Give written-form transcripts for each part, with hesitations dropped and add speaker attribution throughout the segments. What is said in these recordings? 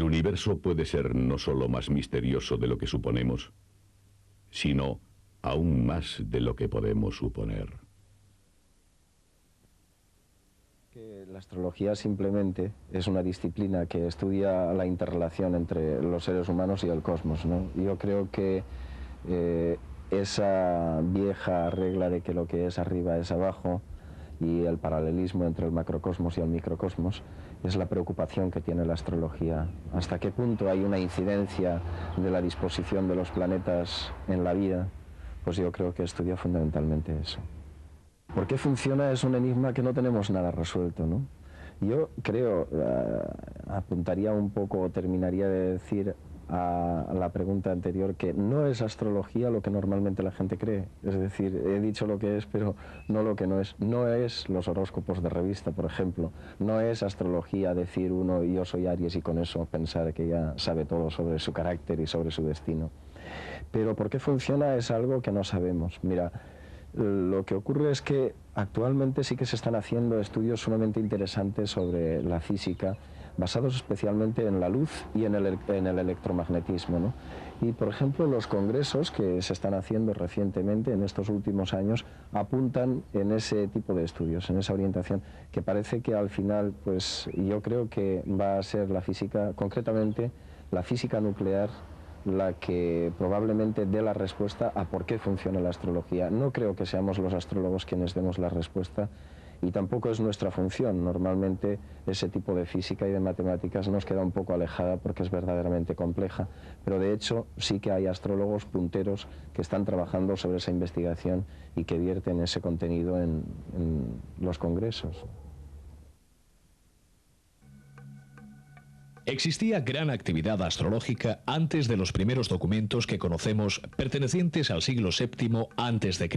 Speaker 1: universo puede ser no solo más misterioso de lo que suponemos, sino aún más de lo que podemos suponer.
Speaker 2: Que la astrología simplemente es una disciplina que estudia la interrelación entre los seres humanos y el cosmos, ¿no? Yo creo que esa vieja regla de que lo que es arriba es abajo y el paralelismo entre el macrocosmos y el microcosmos es la preocupación que tiene la astrología. ¿Hasta qué punto hay una incidencia de la disposición de los planetas en la vida? Pues yo creo que estudia fundamentalmente eso. ¿Por qué funciona? Es un enigma que no tenemos nada resuelto, ¿no? Yo creo, apuntaría un poco, o terminaría de decir a la pregunta anterior, que no es astrología lo que normalmente la gente cree. Es decir, he dicho lo que es, pero no lo que no es. No es los horóscopos de revista, por ejemplo. No es astrología decir uno, yo soy Aries, y con eso pensar que ya sabe todo sobre su carácter y sobre su destino. Pero ¿por qué funciona? Es algo que no sabemos. Mira, lo que ocurre es que actualmente sí que se están haciendo estudios sumamente interesantes sobre la física, basados especialmente en la luz y en el electromagnetismo, ¿no? Y, por ejemplo, los congresos que se están haciendo recientemente, en estos últimos años, apuntan en ese tipo de estudios, en esa orientación, que parece que al final, pues yo creo que va a ser la física, concretamente la física nuclear, la que probablemente dé la respuesta a por qué funciona la astrología. No creo que seamos los astrólogos quienes demos la respuesta, y tampoco es nuestra función. Normalmente ese tipo de física y de matemáticas nos queda un poco alejada porque es verdaderamente compleja, pero de hecho sí que hay astrólogos punteros que están trabajando sobre esa investigación y que vierten ese contenido en los congresos.
Speaker 3: Existía gran actividad astrológica antes de los primeros documentos que conocemos pertenecientes al siglo VII a.C.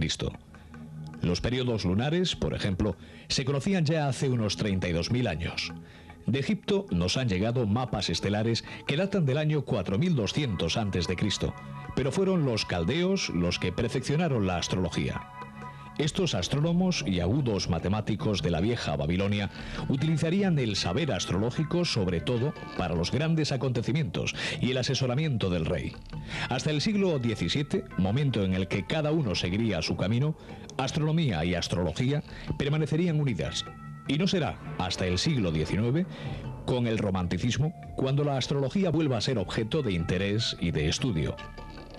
Speaker 3: Los periodos lunares, por ejemplo, se conocían ya hace unos 32.000 años. De Egipto nos han llegado mapas estelares que datan del año 4200 a.C., pero fueron los caldeos los que perfeccionaron la astrología. Estos astrónomos y agudos matemáticos de la vieja Babilonia utilizarían el saber astrológico sobre todo para los grandes acontecimientos y el asesoramiento del rey. Hasta el siglo XVII, momento en el que cada uno seguiría su camino, astronomía y astrología permanecerían unidas. Y no será hasta el siglo XIX, con el romanticismo, cuando la astrología vuelva a ser objeto de interés y de estudio.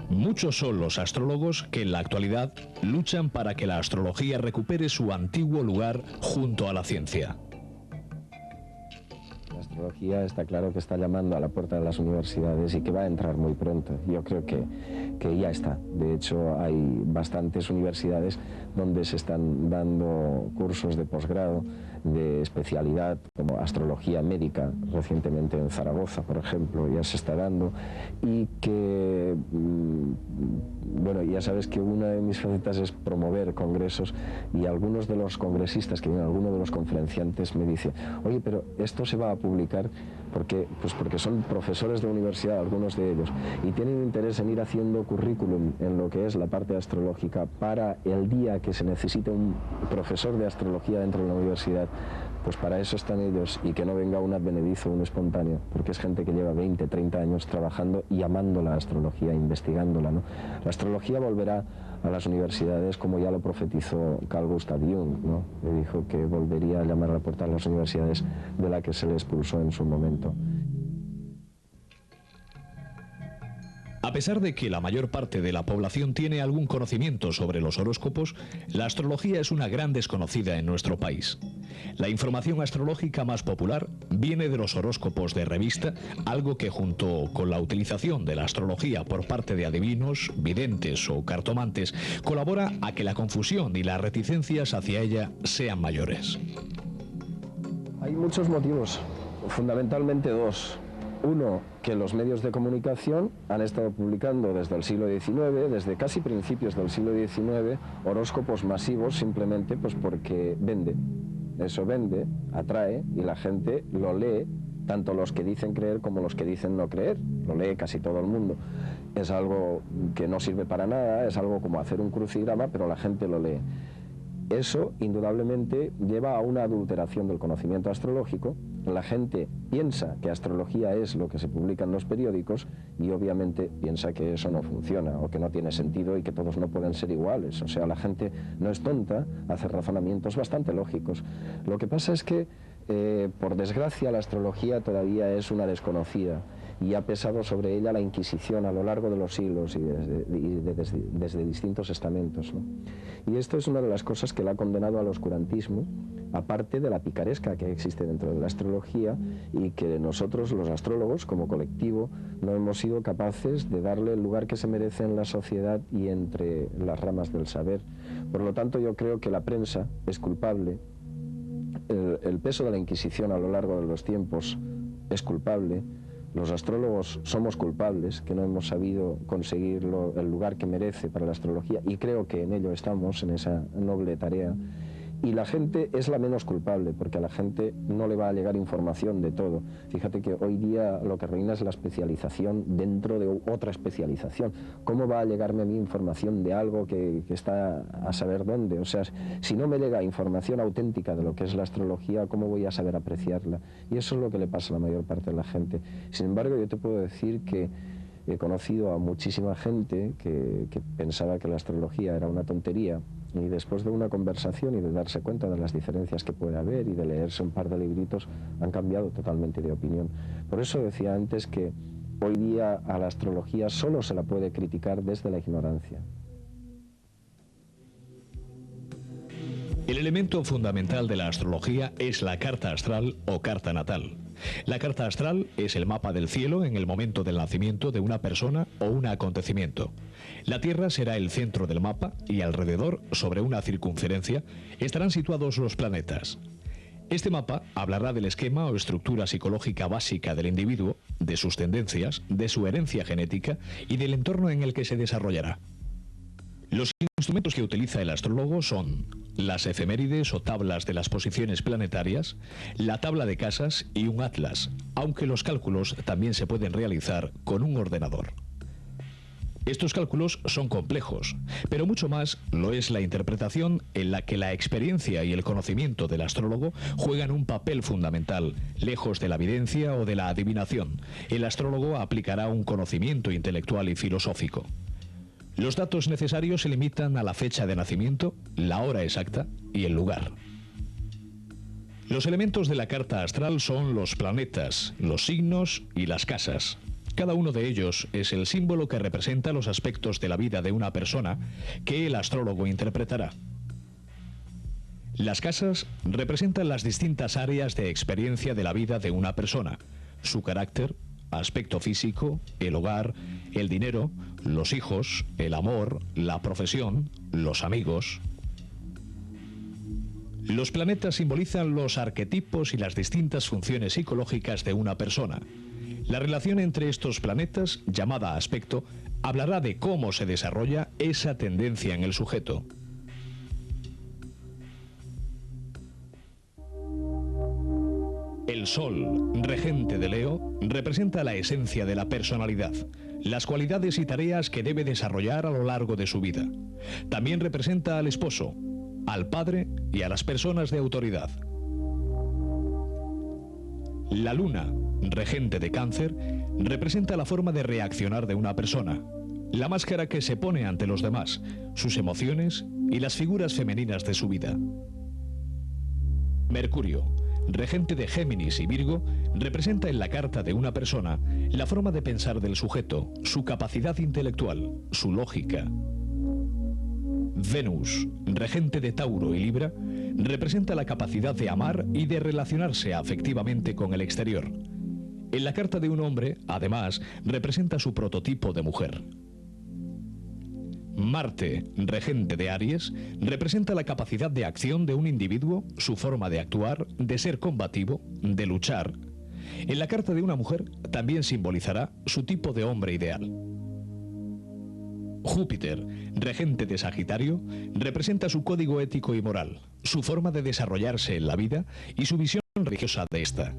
Speaker 3: Muchos son los astrólogos que en la actualidad luchan para que la astrología recupere su antiguo lugar junto a la ciencia.
Speaker 2: La astrología está claro que está llamando a la puerta de las universidades y que va a entrar muy pronto. Yo creo que ya está. De hecho, hay bastantes universidades donde se están dando cursos de posgrado, de especialidad, como astrología médica, recientemente en Zaragoza, por ejemplo, ya se está dando, y que, bueno, ya sabes que una de mis facetas es promover congresos, y algunos de los congresistas que vienen, algunos de los conferenciantes me dice, oye, pero esto se va a publicar, porque son profesores de universidad, algunos de ellos, y tienen interés en ir haciendo currículum en lo que es la parte astrológica para el día que se necesite un profesor de astrología dentro de la universidad. Pues para eso están ellos, y que no venga un advenedizo, un espontáneo, porque es gente que lleva 20, 30 años trabajando y amando la astrología, investigándola, ¿no? La astrología volverá a las universidades, como ya lo profetizó Carl Gustav Jung, ¿no? Le dijo que volvería a llamar a la puerta de las universidades de la que se le expulsó en su momento.
Speaker 3: A pesar de que la mayor parte de la población tiene algún conocimiento sobre los horóscopos, la astrología es una gran desconocida en nuestro país. La información astrológica más popular viene de los horóscopos de revista, algo que junto con la utilización de la astrología por parte de adivinos, videntes o cartomantes, colabora a que la confusión y las reticencias hacia ella sean mayores.
Speaker 2: Hay muchos motivos, fundamentalmente dos. Uno, que los medios de comunicación han estado publicando desde el siglo XIX, desde casi principios del siglo XIX, horóscopos masivos simplemente pues porque vende. Eso vende, atrae, y la gente lo lee, tanto los que dicen creer como los que dicen no creer. Lo lee casi todo el mundo. Es algo que no sirve para nada, es algo como hacer un crucigrama, pero la gente lo lee. eso indudablemente lleva a una adulteración del conocimiento astrológico. La gente piensa que astrología es lo que se publica en los periódicos y obviamente piensa que eso no funciona o que no tiene sentido y que todos no pueden ser iguales. O sea, la gente no es tonta, hace razonamientos bastante lógicos. Lo que pasa es que, por desgracia, la astrología todavía es una desconocida y ha pesado sobre ella la Inquisición a lo largo de los siglos y desde distintos estamentos, ¿no? Y esto es una de las cosas que la ha condenado al oscurantismo, aparte de la picaresca que existe dentro de la astrología y que nosotros, los astrólogos, como colectivo, no hemos sido capaces de darle el lugar que se merece en la sociedad y entre las ramas del saber. Por lo tanto, yo creo que la prensa es culpable, el peso de la Inquisición a lo largo de los tiempos es culpable, los astrólogos somos culpables, que no hemos sabido conseguir el lugar que merece para la astrología, y creo que en ello estamos, en esa noble tarea. Y la gente es la menos culpable, porque a la gente no le va a llegar información de todo. Fíjate que hoy día lo que reina es la especialización dentro de otra especialización. ¿Cómo va a llegarme a mí información de algo que está a saber dónde? O sea, si no me llega información auténtica de lo que es la astrología, ¿cómo voy a saber apreciarla? Y eso es lo que le pasa a la mayor parte de la gente. Sin embargo, yo te puedo decir que he conocido a muchísima gente que pensaba que la astrología era una tontería, y después de una conversación y de darse cuenta de las diferencias que puede haber y de leerse un par de libritos, han cambiado totalmente de opinión. Por eso decía antes que hoy día a la astrología solo se la puede criticar desde la ignorancia.
Speaker 3: El elemento fundamental de la astrología es la carta astral o carta natal. La carta astral es el mapa del cielo en el momento del nacimiento de una persona o un acontecimiento. La Tierra será el centro del mapa y alrededor, sobre una circunferencia, estarán situados los planetas. Este mapa hablará del esquema o estructura psicológica básica del individuo, de sus tendencias, de su herencia genética y del entorno en el que se desarrollará. Los instrumentos que utiliza el astrólogo son las efemérides o tablas de las posiciones planetarias, la tabla de casas y un atlas, aunque los cálculos también se pueden realizar con un ordenador. Estos cálculos son complejos, pero mucho más lo es la interpretación en la que la experiencia y el conocimiento del astrólogo juegan un papel fundamental, lejos de la evidencia o de la adivinación. El astrólogo aplicará un conocimiento intelectual y filosófico. Los datos necesarios se limitan a la fecha de nacimiento, la hora exacta y el lugar. Los elementos de la carta astral son los planetas, los signos y las casas. Cada uno de ellos es el símbolo que representa los aspectos de la vida de una persona que el astrólogo interpretará. Las casas representan las distintas áreas de experiencia de la vida de una persona, su carácter, aspecto físico, el hogar, el dinero, los hijos, el amor, la profesión, los amigos. Los planetas simbolizan los arquetipos y las distintas funciones psicológicas de una persona. La relación entre estos planetas, llamada aspecto, hablará de cómo se desarrolla esa tendencia en el sujeto. El Sol, regente de Leo, representa la esencia de la personalidad, las cualidades y tareas que debe desarrollar a lo largo de su vida. También representa al esposo, al padre y a las personas de autoridad. La Luna, regente de Cáncer, representa la forma de reaccionar de una persona, la máscara que se pone ante los demás, sus emociones y las figuras femeninas de su vida. Mercurio, regente de Géminis y Virgo, representa en la carta de una persona la forma de pensar del sujeto, su capacidad intelectual, su lógica. Venus, regente de Tauro y Libra, representa la capacidad de amar y de relacionarse afectivamente con el exterior. En la carta de un hombre, además, representa su prototipo de mujer. Marte, regente de Aries, representa la capacidad de acción de un individuo, su forma de actuar, de ser combativo, de luchar. En la carta de una mujer también simbolizará su tipo de hombre ideal. Júpiter, regente de Sagitario, representa su código ético y moral, su forma de desarrollarse en la vida y su visión religiosa de esta.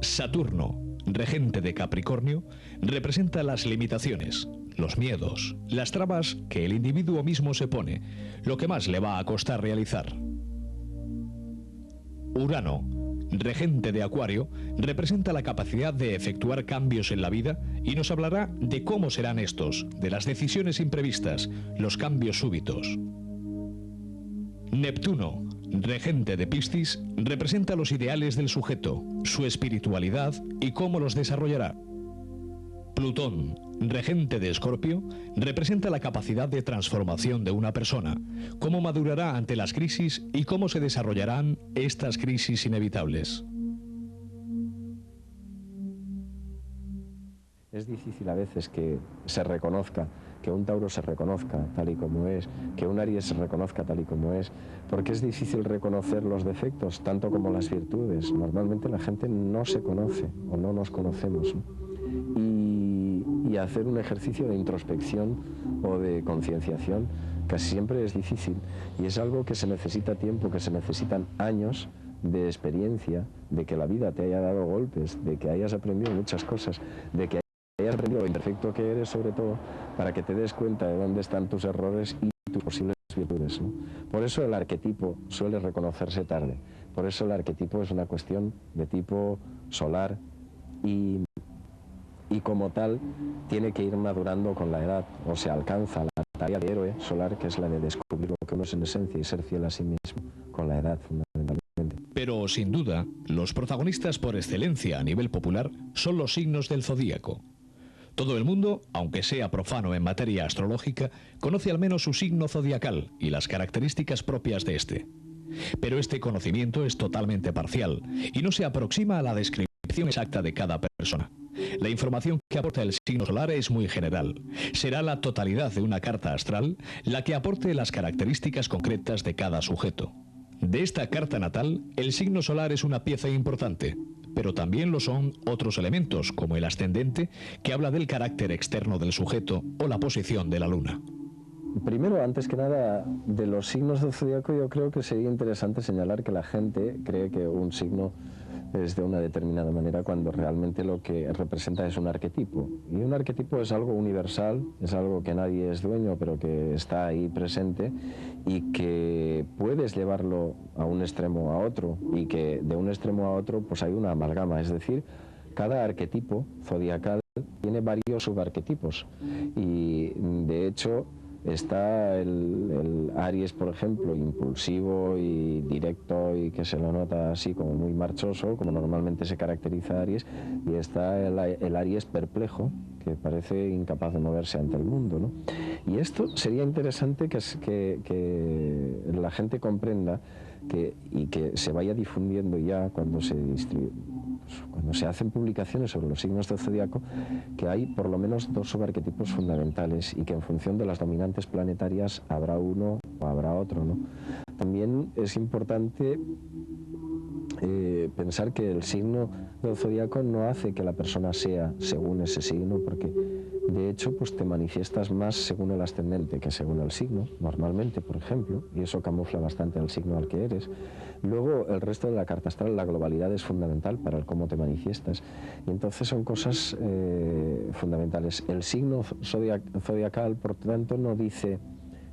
Speaker 3: Saturno, regente de Capricornio, representa las limitaciones, los miedos, las trabas que el individuo mismo se pone, lo que más le va a costar realizar. Urano, regente de Acuario, representa la capacidad de efectuar cambios en la vida y nos hablará de cómo serán estos, de las decisiones imprevistas, los cambios súbitos. Neptuno, regente de Piscis, representa los ideales del sujeto, su espiritualidad y cómo los desarrollará. Plutón, regente de Escorpio, representa la capacidad de transformación de una persona, cómo madurará ante las crisis y cómo se desarrollarán estas crisis inevitables.
Speaker 2: Es difícil a veces que se reconozca, que un Tauro se reconozca tal y como es, que un Aries se reconozca tal y como es, porque es difícil reconocer los defectos, tanto como las virtudes. Normalmente la gente no se conoce o no nos conocemos, ¿no? Y hacer un ejercicio de introspección o de concienciación casi siempre es difícil, y es algo que se necesita tiempo, que se necesitan años de experiencia, de que la vida te haya dado golpes, de que hayas aprendido muchas cosas, de que hayas aprendido lo imperfecto que eres, sobre todo, para que te des cuenta de dónde están tus errores y tus posibles virtudes, ¿no? Por eso el arquetipo suele reconocerse tarde, por eso el arquetipo es una cuestión de tipo solar y como tal tiene que ir madurando con la edad, o se alcanza la tarea de héroe solar, que es la de descubrir lo que uno es en esencia y ser fiel a sí mismo con la edad, fundamentalmente.
Speaker 3: Pero, sin duda, los protagonistas por excelencia a nivel popular son los signos del zodíaco. Todo el mundo, aunque sea profano en materia astrológica, conoce al menos su signo zodiacal y las características propias de este. Pero este conocimiento es totalmente parcial y no se aproxima a la descripción exacta de cada persona. La información que aporta el signo solar es muy general. Será la totalidad de una carta astral la que aporte las características concretas de cada sujeto. De esta carta natal, el signo solar es una pieza importante, pero también lo son otros elementos, como el ascendente, que habla del carácter externo del sujeto, o la posición de la luna.
Speaker 2: Primero, antes que nada, de los signos del zodiaco, yo creo que sería interesante señalar que la gente cree que un signo es de una determinada manera cuando realmente lo que representa es un arquetipo. Y un arquetipo es algo universal, es algo que nadie es dueño, pero que está ahí presente y que puedes llevarlo a un extremo a otro, y que de un extremo a otro pues hay una amalgama, es decir, cada arquetipo zodiacal tiene varios subarquetipos, y de hecho está el Aries, por ejemplo, impulsivo y directo y que se lo nota así como muy marchoso, como normalmente se caracteriza Aries, y está el Aries perplejo, que parece incapaz de moverse ante el mundo, ¿no? Y esto sería interesante que la gente comprenda y que se vaya difundiendo ya cuando se hacen publicaciones sobre los signos del zodiaco, que hay por lo menos dos subarquetipos fundamentales y que en función de las dominantes planetarias habrá uno o habrá otro, ¿no? También es importante pensar que el signo del zodiaco no hace que la persona sea según ese signo, porque de hecho pues te manifiestas más según el ascendente que según el signo, normalmente, por ejemplo, y eso camufla bastante el signo al que eres. Luego el resto de la carta astral, la globalidad es fundamental para el cómo te manifiestas, y entonces son cosas fundamentales. El signo zodiacal, por tanto, no dice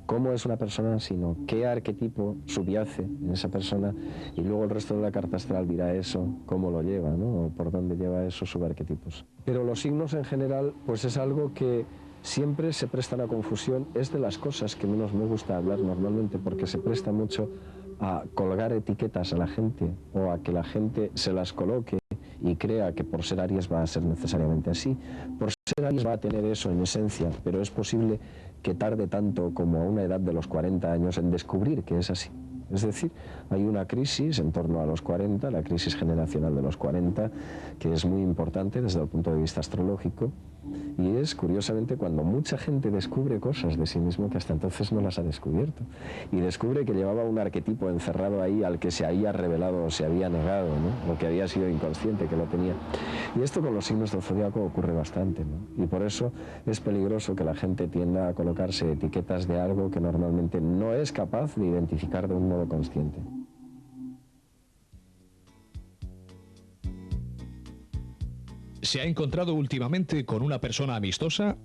Speaker 2: cómo es una persona, sino qué arquetipo subyace en esa persona, y luego el resto de la carta astral dirá eso, cómo lo lleva, ¿no? O por dónde lleva esos subarquetipos. Pero los signos en general, pues es algo que siempre se presta a la confusión. Es de las cosas que menos me gusta hablar normalmente, porque se presta mucho a colgar etiquetas a la gente, o a que la gente se las coloque y crea que por ser Aries va a ser necesariamente así. Por ser Aries va a tener eso en esencia, pero es posible que tarde tanto como a una edad de los 40 años en descubrir que es así. Es decir, hay una crisis en torno a los 40, la crisis generacional de los 40, que es muy importante desde el punto de vista astrológico, y es curiosamente cuando mucha gente descubre cosas de sí mismo que hasta entonces no las ha descubierto, y descubre que llevaba un arquetipo encerrado ahí al que se había revelado o se había negado, ¿no? O que había sido inconsciente que lo tenía. Y esto con los signos del zodiaco ocurre bastante, ¿no? Y por eso es peligroso que la gente tienda a colocarse etiquetas de algo que normalmente no es capaz de identificar de un modo consciente.
Speaker 3: ¿Se ha encontrado últimamente con una persona amistosa?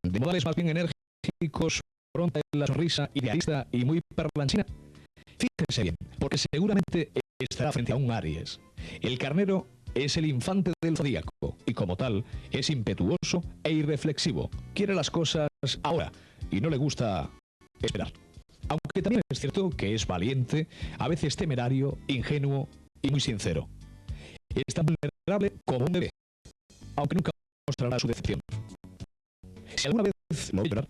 Speaker 3: ¿De modales más bien enérgicos, pronta en la sonrisa, idealista y muy parlanchina? Fíjense bien, porque seguramente estará frente a un Aries. El carnero es el infante del zodíaco y como tal es impetuoso e irreflexivo. Quiere las cosas ahora y no le gusta esperar. Aunque también es cierto que es valiente, a veces temerario, ingenuo y muy sincero. Es tan vulnerable como un bebé, aunque nunca mostrará su decepción. Si alguna vez lo ve llorar,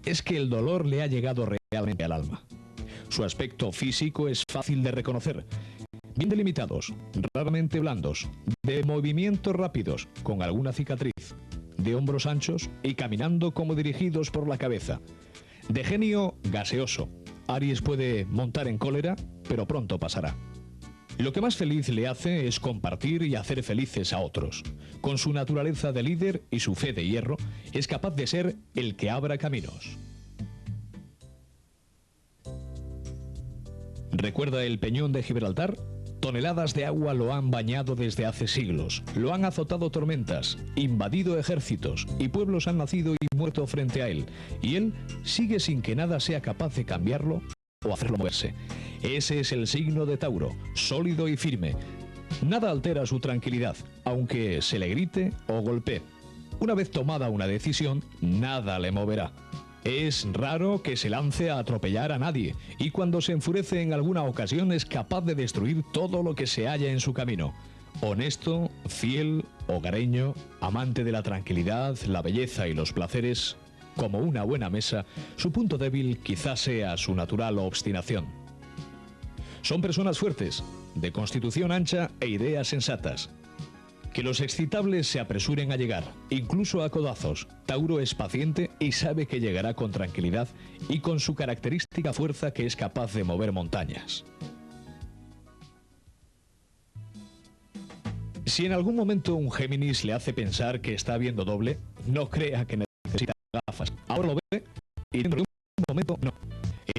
Speaker 3: es que el dolor le ha llegado realmente al alma. Su aspecto físico es fácil de reconocer. Bien delimitados, raramente blandos, de movimientos rápidos, con alguna cicatriz, de hombros anchos y caminando como dirigidos por la cabeza. De genio gaseoso, Aries puede montar en cólera, pero pronto pasará. Lo que más feliz le hace es compartir y hacer felices a otros. Con su naturaleza de líder y su fe de hierro, es capaz de ser el que abra caminos. ¿Recuerda el peñón de Gibraltar? Toneladas de agua lo han bañado desde hace siglos, lo han azotado tormentas, invadido ejércitos y pueblos han nacido y muerto frente a él, y él sigue sin que nada sea capaz de cambiarlo o hacerlo moverse. Ese es el signo de Tauro, sólido y firme. Nada altera su tranquilidad, aunque se le grite o golpee. Una vez tomada una decisión, nada le moverá. Es raro que se lance a atropellar a nadie, y cuando se enfurece en alguna ocasión es capaz de destruir todo lo que se halla en su camino. Honesto, fiel, hogareño, amante de la tranquilidad, la belleza y los placeres, como una buena mesa, su punto débil quizás sea su natural obstinación. Son personas fuertes, de constitución ancha e ideas sensatas. Que los excitables se apresuren a llegar, incluso a codazos. Tauro es paciente y sabe que llegará con tranquilidad y con su característica fuerza que es capaz de mover montañas. Si en algún momento un Géminis le hace pensar que está viendo doble, no crea que necesita gafas. Ahora lo ve y dentro de un momento no.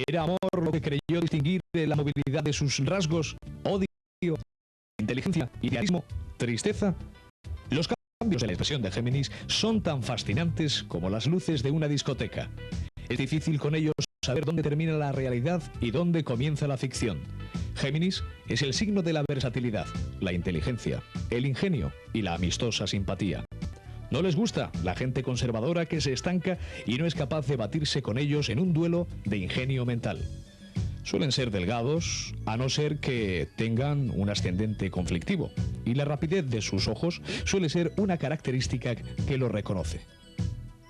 Speaker 3: Era amor lo que creyó distinguir de la movilidad de sus rasgos, odio, inteligencia, idealismo, tristeza. Los cambios de la expresión de Géminis son tan fascinantes como las luces de una discoteca. Es difícil con ellos saber dónde termina la realidad y dónde comienza la ficción. Géminis es el signo de la versatilidad, la inteligencia, el ingenio y la amistosa simpatía. No les gusta la gente conservadora que se estanca y no es capaz de batirse con ellos en un duelo de ingenio mental. Suelen ser delgados, a no ser que tengan un ascendente conflictivo, y la rapidez de sus ojos suele ser una característica que los reconoce.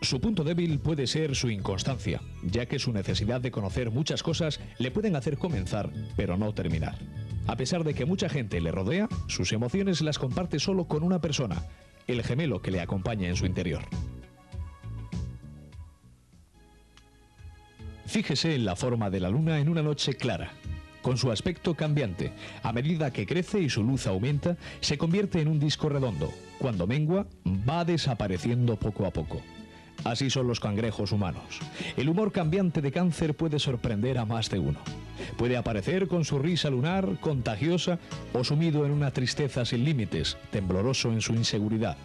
Speaker 3: Su punto débil puede ser su inconstancia, ya que su necesidad de conocer muchas cosas le pueden hacer comenzar, pero no terminar. A pesar de que mucha gente le rodea, sus emociones las comparte solo con una persona, el gemelo que le acompaña en su interior. Fíjese en la forma de la luna en una noche clara. Con su aspecto cambiante, a medida que crece y su luz aumenta, se convierte en un disco redondo. Cuando mengua, va desapareciendo poco a poco. Así son los cangrejos humanos. El humor cambiante de Cáncer puede sorprender a más de uno. Puede aparecer con su risa lunar, contagiosa, o sumido en una tristeza sin límites, tembloroso en su inseguridad.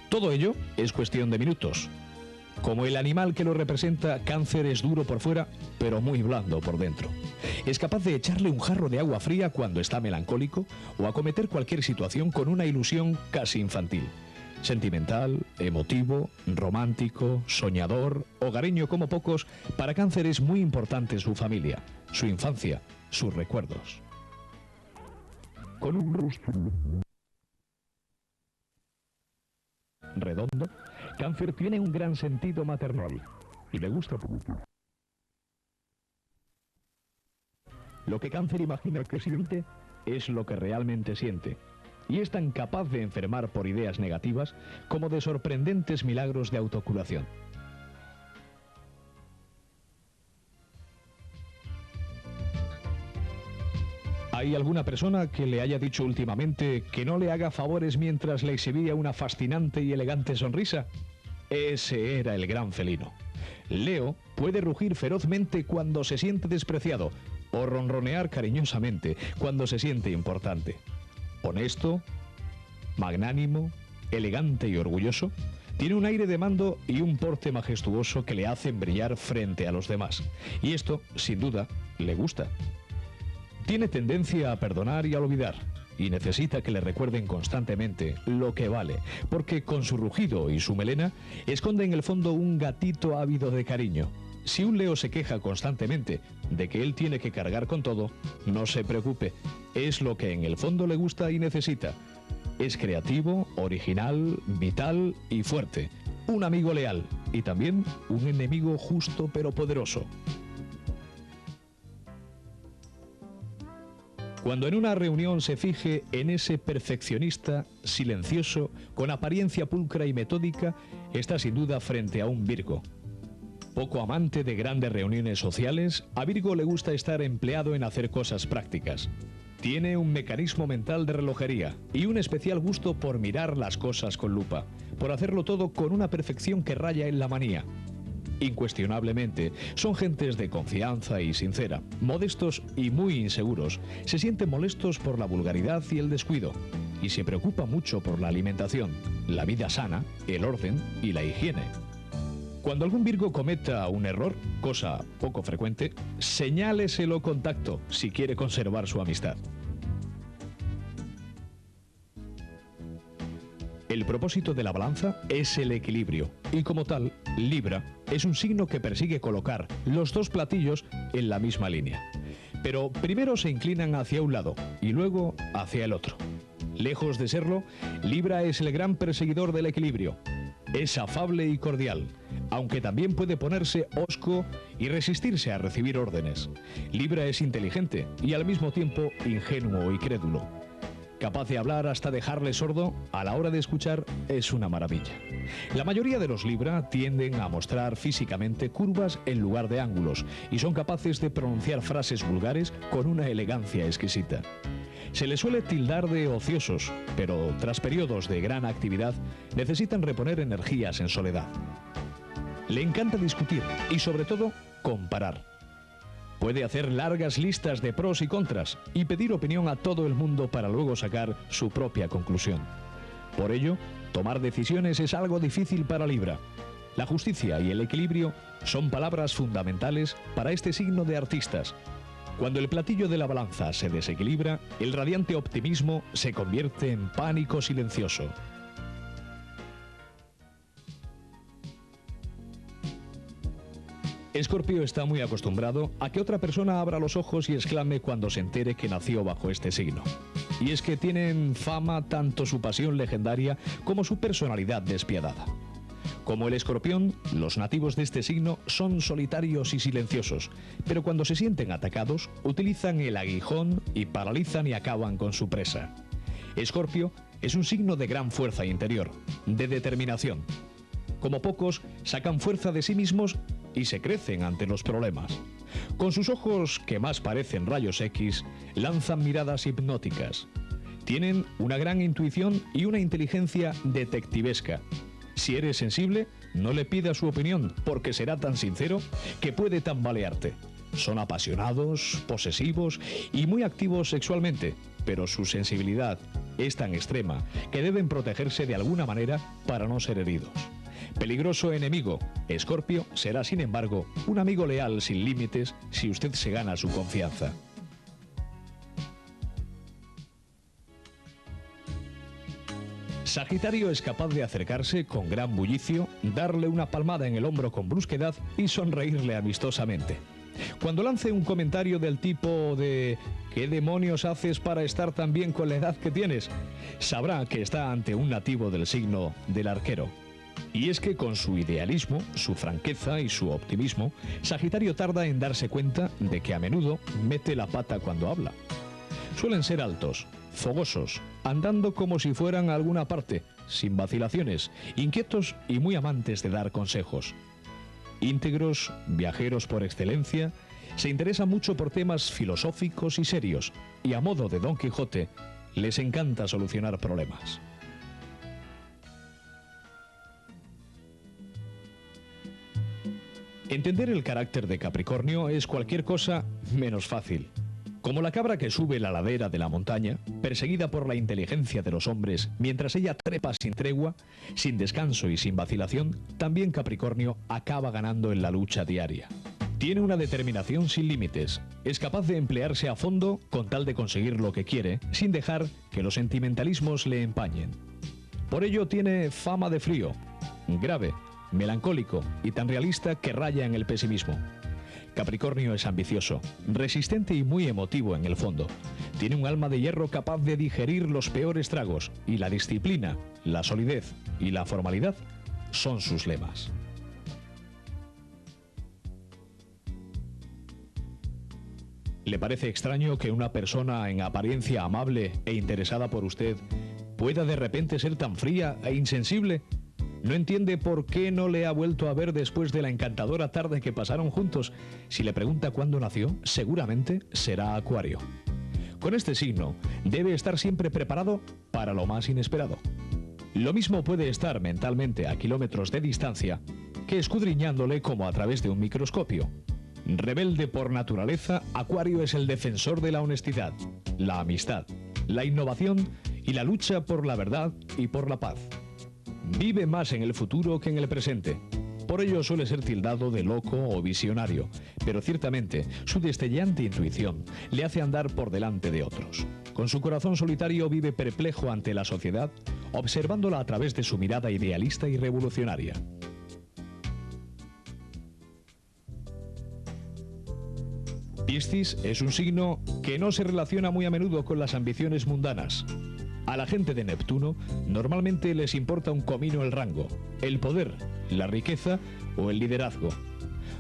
Speaker 3: Todo ello es cuestión de minutos. Como el animal que lo representa, Cáncer es duro por fuera, pero muy blando por dentro. Es capaz de echarle un jarro de agua fría cuando está melancólico o acometer cualquier situación con una ilusión casi infantil. Sentimental, emotivo, romántico, soñador, hogareño como pocos, para Cáncer es muy importante su familia, su infancia, sus recuerdos. Con un rostro redondo, Cáncer tiene un gran sentido maternal y le gusta producir. Lo que Cáncer imagina que siente es lo que realmente siente, y es tan capaz de enfermar por ideas negativas como de sorprendentes milagros de autocuración. ¿Hay alguna persona que le haya dicho últimamente que no le haga favores mientras le exhibía una fascinante y elegante sonrisa? Ese era el gran felino. Leo puede rugir ferozmente cuando se siente despreciado o ronronear cariñosamente cuando se siente importante. Honesto, magnánimo, elegante y orgulloso, tiene un aire de mando y un porte majestuoso que le hacen brillar frente a los demás. Y esto, sin duda, le gusta. Tiene tendencia a perdonar y a olvidar, y necesita que le recuerden constantemente lo que vale, porque con su rugido y su melena esconde en el fondo un gatito ávido de cariño. Si un Leo se queja constantemente de que él tiene que cargar con todo, no se preocupe, es lo que en el fondo le gusta y necesita. Es creativo, original, vital y fuerte. Un amigo leal y también un enemigo justo pero poderoso. Cuando en una reunión se fije en ese perfeccionista, silencioso, con apariencia pulcra y metódica, está sin duda frente a un Virgo. Poco amante de grandes reuniones sociales, a Virgo le gusta estar empleado en hacer cosas prácticas. Tiene un mecanismo mental de relojería y un especial gusto por mirar las cosas con lupa, por hacerlo todo con una perfección que raya en la manía. Incuestionablemente, son gentes de confianza y sincera, modestos y muy inseguros, se sienten molestos por la vulgaridad y el descuido, y se preocupa mucho por la alimentación, la vida sana, el orden y la higiene. Cuando algún Virgo cometa un error, cosa poco frecuente, señáleselo con tacto si quiere conservar su amistad. El propósito de la balanza es el equilibrio, y como tal, Libra es un signo que persigue colocar los dos platillos en la misma línea. Pero primero se inclinan hacia un lado y luego hacia el otro. Lejos de serlo, Libra es el gran perseguidor del equilibrio. Es afable y cordial, aunque también puede ponerse hosco y resistirse a recibir órdenes. Libra es inteligente y al mismo tiempo ingenuo y crédulo. Capaz de hablar hasta dejarle sordo, a la hora de escuchar es una maravilla. La mayoría de los Libra tienden a mostrar físicamente curvas en lugar de ángulos y son capaces de pronunciar frases vulgares con una elegancia exquisita. Se les suele tildar de ociosos, pero tras periodos de gran actividad necesitan reponer energías en soledad. Le encanta discutir y sobre todo comparar. Puede hacer largas listas de pros y contras y pedir opinión a todo el mundo para luego sacar su propia conclusión. Por ello, tomar decisiones es algo difícil para Libra. La justicia y el equilibrio son palabras fundamentales para este signo de artistas. Cuando el platillo de la balanza se desequilibra, el radiante optimismo se convierte en pánico silencioso. Escorpio está muy acostumbrado a que otra persona abra los ojos y exclame cuando se entere que nació bajo este signo. Y es que tienen fama tanto su pasión legendaria como su personalidad despiadada. Como el escorpión, los nativos de este signo son solitarios y silenciosos, pero cuando se sienten atacados, utilizan el aguijón y paralizan y acaban con su presa. Escorpio es un signo de gran fuerza interior, de determinación. Como pocos, sacan fuerza de sí mismos y se crecen ante los problemas. Con sus ojos, que más parecen rayos X, lanzan miradas hipnóticas. Tienen una gran intuición y una inteligencia detectivesca. Si eres sensible, no le pidas su opinión, porque será tan sincero que puede tambalearte. Son apasionados, posesivos y muy activos sexualmente, pero su sensibilidad es tan extrema que deben protegerse de alguna manera para no ser heridos. Peligroso enemigo, Escorpio será sin embargo un amigo leal sin límites si usted se gana su confianza. Sagitario es capaz de acercarse con gran bullicio, darle una palmada en el hombro con brusquedad y sonreírle amistosamente. Cuando lance un comentario del tipo de ¿qué demonios haces para estar tan bien con la edad que tienes?, sabrá que está ante un nativo del signo del Arquero. Y es que con su idealismo, su franqueza y su optimismo, Sagitario tarda en darse cuenta de que a menudo mete la pata cuando habla. Suelen ser altos, fogosos, andando como si fueran a alguna parte, sin vacilaciones, inquietos y muy amantes de dar consejos. Íntegros, viajeros por excelencia, se interesan mucho por temas filosóficos y serios, y a modo de Don Quijote, les encanta solucionar problemas. Entender el carácter de Capricornio es cualquier cosa menos fácil. Como la cabra que sube la ladera de la montaña, perseguida por la inteligencia de los hombres, mientras ella trepa sin tregua, sin descanso y sin vacilación, también Capricornio acaba ganando en la lucha diaria. Tiene una determinación sin límites, es capaz de emplearse a fondo con tal de conseguir lo que quiere, sin dejar que los sentimentalismos le empañen. Por ello tiene fama de frío, grave, melancólico y tan realista que raya en el pesimismo. Capricornio es ambicioso, resistente y muy emotivo en el fondo. Tiene un alma de hierro capaz de digerir los peores tragos, y la disciplina, la solidez y la formalidad son sus lemas. ¿Le parece extraño que una persona en apariencia amable e interesada por usted pueda de repente ser tan fría e insensible? ¿No entiende por qué no le ha vuelto a ver después de la encantadora tarde que pasaron juntos? Si le pregunta cuándo nació, seguramente será Acuario. Con este signo, debe estar siempre preparado para lo más inesperado. Lo mismo puede estar mentalmente a kilómetros de distancia que escudriñándole como a través de un microscopio. Rebelde por naturaleza, Acuario es el defensor de la honestidad, la amistad, la innovación y la lucha por la verdad y por la paz. Vive más en el futuro que en el presente. Por ello suele ser tildado de loco o visionario, pero ciertamente su destellante intuición le hace andar por delante de otros. Con su corazón solitario vive perplejo ante la sociedad, observándola a través de su mirada idealista y revolucionaria. Piscis es un signo que no se relaciona muy a menudo con las ambiciones mundanas. A la gente de Neptuno normalmente les importa un comino el rango, el poder, la riqueza o el liderazgo.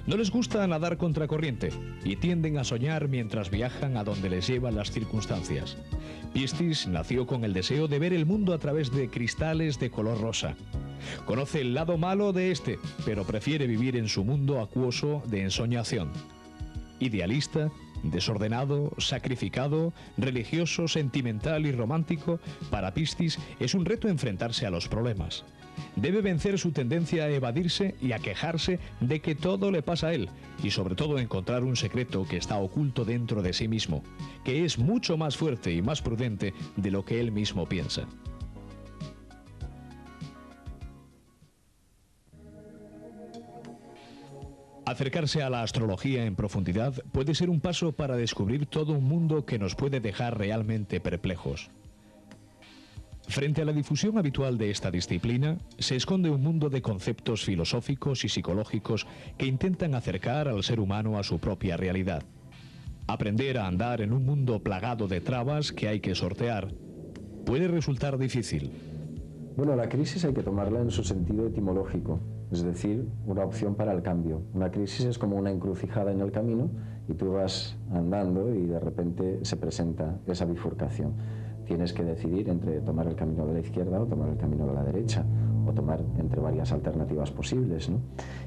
Speaker 3: No les gusta nadar contracorriente y tienden a soñar mientras viajan a donde les llevan las circunstancias. Piscis nació con el deseo de ver el mundo a través de cristales de color rosa. Conoce el lado malo de este, pero prefiere vivir en su mundo acuoso de ensoñación. Idealista, desordenado, sacrificado, religioso, sentimental y romántico, para Piscis es un reto enfrentarse a los problemas. Debe vencer su tendencia a evadirse y a quejarse de que todo le pasa a él, y sobre todo encontrar un secreto que está oculto dentro de sí mismo, que es mucho más fuerte y más prudente de lo que él mismo piensa. Acercarse a la astrología en profundidad puede ser un paso para descubrir todo un mundo que nos puede dejar realmente perplejos. Frente a la difusión habitual de esta disciplina, se esconde un mundo de conceptos filosóficos y psicológicos que intentan acercar al ser humano a su propia realidad. Aprender a andar en un mundo plagado de trabas que hay que sortear puede resultar difícil.
Speaker 2: Bueno, la crisis hay que tomarla en su sentido etimológico, es decir, una opción para el cambio. Una crisis es como una encrucijada en el camino y tú vas andando y de repente se presenta esa bifurcación. Tienes que decidir entre tomar el camino de la izquierda o tomar el camino de la derecha, o tomar entre varias alternativas posibles, ¿no?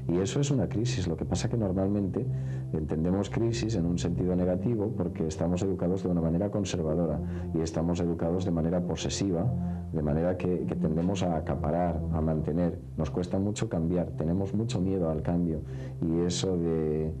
Speaker 2: Y eso es una crisis. Lo que pasa que normalmente entendemos crisis en un sentido negativo porque estamos educados de una manera conservadora y estamos educados de manera posesiva, de manera que tendemos a acaparar, a mantener. Nos cuesta mucho cambiar, tenemos mucho miedo al cambio, y eso de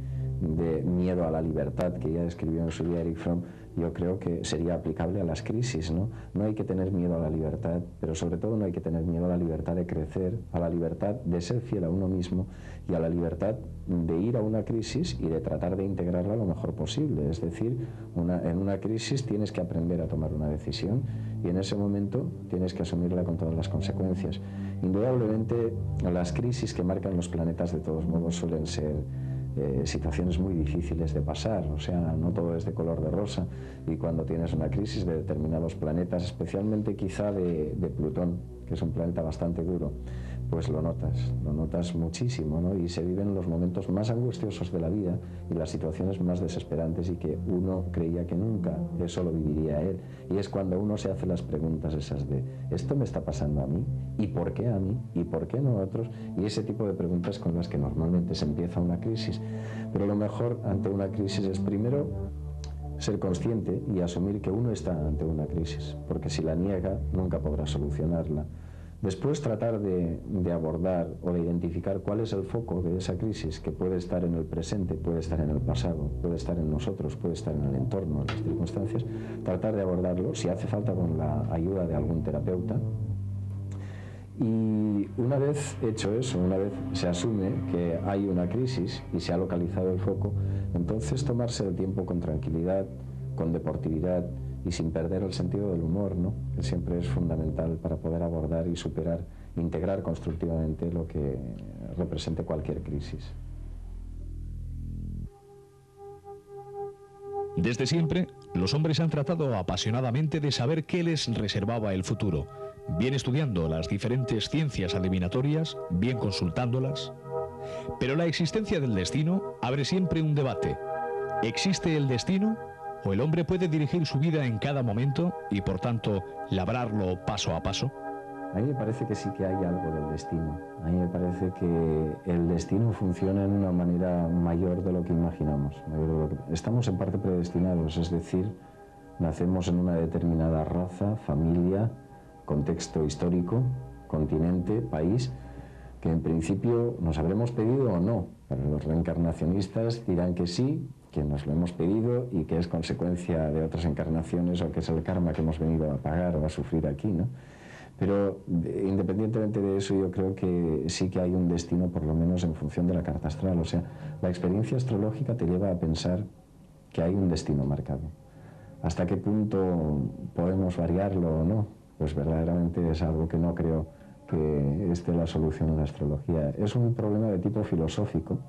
Speaker 2: miedo a la libertad que ya escribió en su día Erich Fromm, yo creo que sería aplicable a las crisis, ¿no? No hay que tener miedo a la libertad, pero sobre todo no hay que tener miedo a la libertad de crecer, a la libertad de ser fiel a uno mismo y a la libertad de ir a una crisis y de tratar de integrarla lo mejor posible. Es decir, en una crisis tienes que aprender a tomar una decisión y en ese momento tienes que asumirla con todas las consecuencias. Indudablemente, las crisis que marcan los planetas de todos modos suelen ser situaciones muy difíciles de pasar, o sea, no todo es de color de rosa, y cuando tienes una crisis de determinados planetas, especialmente quizá de Plutón, que es un planeta bastante duro, pues lo notas muchísimo, ¿no? Y se viven los momentos más angustiosos de la vida y las situaciones más desesperantes, y que uno creía que nunca eso lo viviría él, y es cuando uno se hace las preguntas esas de ¿esto me está pasando a mí? ¿Y por qué a mí? ¿Y por qué no a otros? Y ese tipo de preguntas con las que normalmente se empieza una crisis. Pero lo mejor ante una crisis es primero ser consciente y asumir que uno está ante una crisis, porque si la niega nunca podrá solucionarla. Después tratar de abordar o de identificar cuál es el foco de esa crisis, que puede estar en el presente, puede estar en el pasado, puede estar en nosotros, puede estar en el entorno, en las circunstancias, tratar de abordarlo, si hace falta con la ayuda de algún terapeuta. Y una vez hecho eso, una vez se asume que hay una crisis y se ha localizado el foco, entonces tomarse el tiempo con tranquilidad, con deportividad y sin perder el sentido del humor, ¿no? Que siempre es fundamental para poder abordar y superar, integrar constructivamente lo que represente cualquier crisis.
Speaker 3: Desde siempre, los hombres han tratado apasionadamente de saber qué les reservaba el futuro, bien estudiando las diferentes ciencias adivinatorias, bien consultándolas. Pero la existencia del destino abre siempre un debate. ¿Existe el destino? ¿O el hombre puede dirigir su vida en cada momento y, por tanto, labrarlo paso a paso?
Speaker 2: A mí me parece que sí que hay algo del destino. A mí me parece que el destino funciona en una manera mayor de lo que imaginamos. Estamos en parte predestinados, es decir, nacemos en una determinada raza, familia, contexto histórico, continente, país, que en principio nos habremos pedido o no. Pero los reencarnacionistas dirán que sí, que nos lo hemos pedido y que es consecuencia de otras encarnaciones o que es el karma que hemos venido a pagar o a sufrir aquí, ¿no? Pero independientemente de eso, yo creo que sí que hay un destino, por lo menos en función de la carta astral. O sea, la experiencia astrológica te lleva a pensar que hay un destino marcado. ¿Hasta qué punto podemos variarlo o no? Pues verdaderamente es algo que no creo que esté la solución en la astrología. Es un problema de tipo filosófico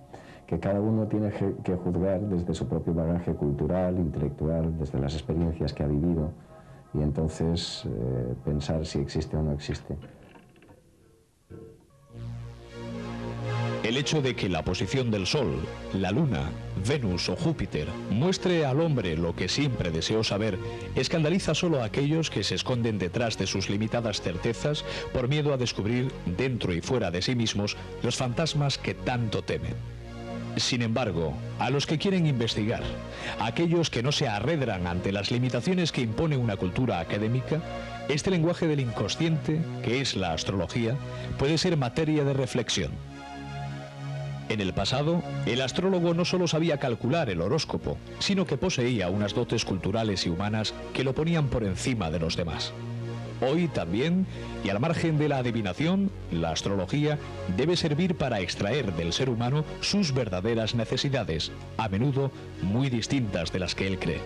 Speaker 2: que cada uno tiene que juzgar desde su propio bagaje cultural, intelectual, desde las experiencias que ha vivido, y entonces pensar si existe o no existe.
Speaker 3: El hecho de que la posición del Sol, la Luna, Venus o Júpiter muestre al hombre lo que siempre deseó saber escandaliza solo a aquellos que se esconden detrás de sus limitadas certezas por miedo a descubrir, dentro y fuera de sí mismos, los fantasmas que tanto temen. Sin embargo, a los que quieren investigar, a aquellos que no se arredran ante las limitaciones que impone una cultura académica, este lenguaje del inconsciente, que es la astrología, puede ser materia de reflexión. En el pasado, el astrólogo no solo sabía calcular el horóscopo, sino que poseía unas dotes culturales y humanas que lo ponían por encima de los demás. Hoy también, y al margen de la adivinación, la astrología debe servir para extraer del ser humano sus verdaderas necesidades, a menudo muy distintas de las que él cree.